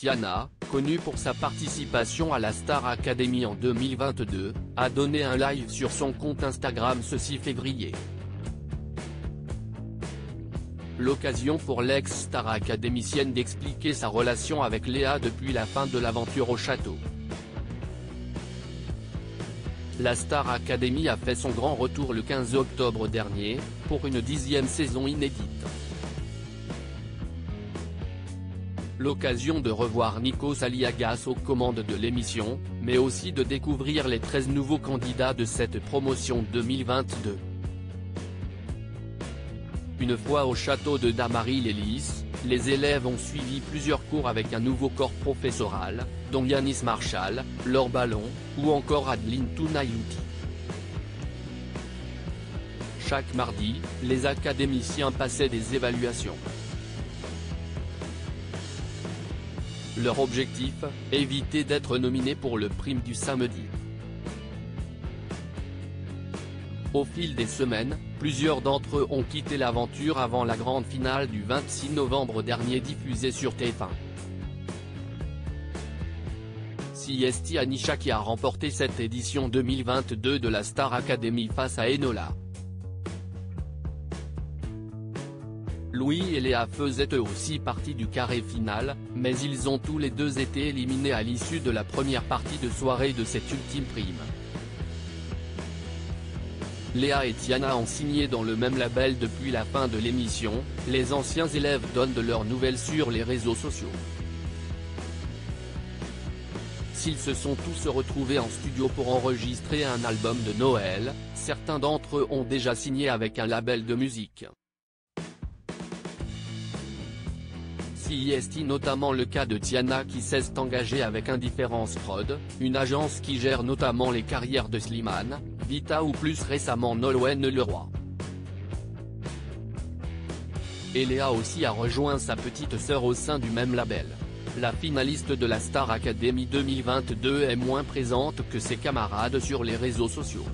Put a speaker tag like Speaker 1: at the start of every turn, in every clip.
Speaker 1: Tiana, connue pour sa participation à la Star Academy en 2022, a donné un live sur son compte Instagram ce 6 février. L'occasion pour l'ex-star académicienne d'expliquer sa relation avec Léa depuis la fin de l'aventure au château. La Star Academy a fait son grand retour le 15 octobre dernier, pour une 10e saison inédite. L'occasion de revoir Nikos Aliagas aux commandes de l'émission, mais aussi de découvrir les 13 nouveaux candidats de cette promotion 2022. Une fois au château de Damary-les-Lys, les élèves ont suivi plusieurs cours avec un nouveau corps professoral, dont Yanis Marshall, Laure Ballon, ou encore Adeline Tounayouti. Chaque mardi, les académiciens passaient des évaluations. Leur objectif, éviter d'être nominés pour le prime du samedi. Au fil des semaines, plusieurs d'entre eux ont quitté l'aventure avant la grande finale du 26 novembre dernier diffusée sur TF1. C'est Anisha qui a remporté cette édition 2022 de la Star Academy face à Enola. Louis et Léa faisaient eux aussi partie du carré final, mais ils ont tous les deux été éliminés à l'issue de la première partie de soirée de cette ultime prime. Léa et Tiana ont signé dans le même label depuis la fin de l'émission, les anciens élèves donnent de leurs nouvelles sur les réseaux sociaux. S'ils se sont tous retrouvés en studio pour enregistrer un album de Noël, certains d'entre eux ont déjà signé avec un label de musique. C'est notamment le cas de Tiana qui s'est engagée avec Indifference Prod, une agence qui gère notamment les carrières de Slimane, Vita ou plus récemment Nolwenn Leroy. Et Léa aussi a rejoint sa petite sœur au sein du même label. La finaliste de la Star Academy 2022 est moins présente que ses camarades sur les réseaux sociaux.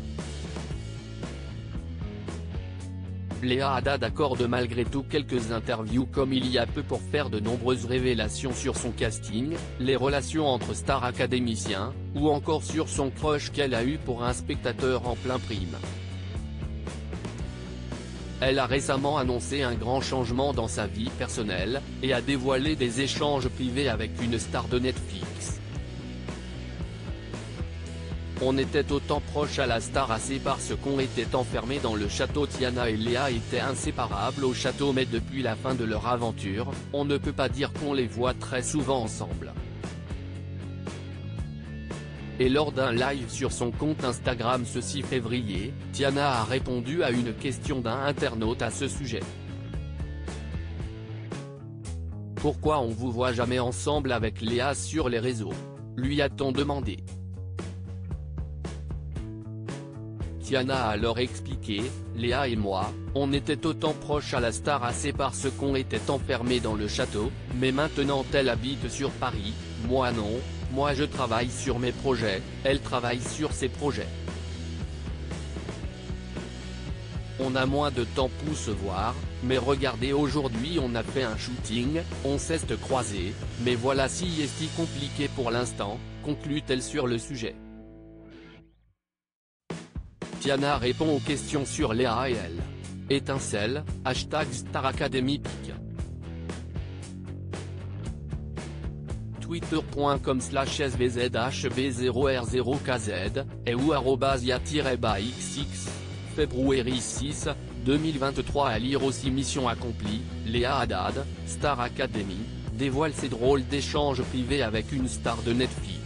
Speaker 1: Léa Haddad accorde malgré tout quelques interviews comme il y a peu pour faire de nombreuses révélations sur son casting, les relations entre stars académiciens, ou encore sur son crush qu'elle a eu pour un spectateur en plein prime. Elle a récemment annoncé un grand changement dans sa vie personnelle, et a dévoilé des échanges privés avec une star de Netflix. On était autant proches à la star assez parce qu'on était enfermés dans le château. Tiana et Léa étaient inséparables au château, mais depuis la fin de leur aventure, on ne peut pas dire qu'on les voit très souvent ensemble. Et lors d'un live sur son compte Instagram ce 6 février, Tiana a répondu à une question d'un internaute à ce sujet. Pourquoi on vous voit jamais ensemble avec Léa sur les réseaux? Lui a-t-on demandé. Tiana a alors expliqué, Léa et moi, on était autant proches à la star assez parce qu'on était enfermés dans le château, mais maintenant elle habite sur Paris, moi non, moi je travaille sur mes projets, elle travaille sur ses projets. On a moins de temps pour se voir, mais regardez aujourd'hui on a fait un shooting, on s'est croisés, mais voilà c'est compliqué pour l'instant, conclut-elle sur le sujet. Tiana répond aux questions sur Léa et elle. Étincelle, #StarAcademy pic. Twitter.com/svzhb0r0kz, et ou @ya-xx, février 6, 2023. À lire aussi Mission accomplie, Léa Haddad, Star Academy, dévoile ses drôles d'échanges privés avec une star de Netflix.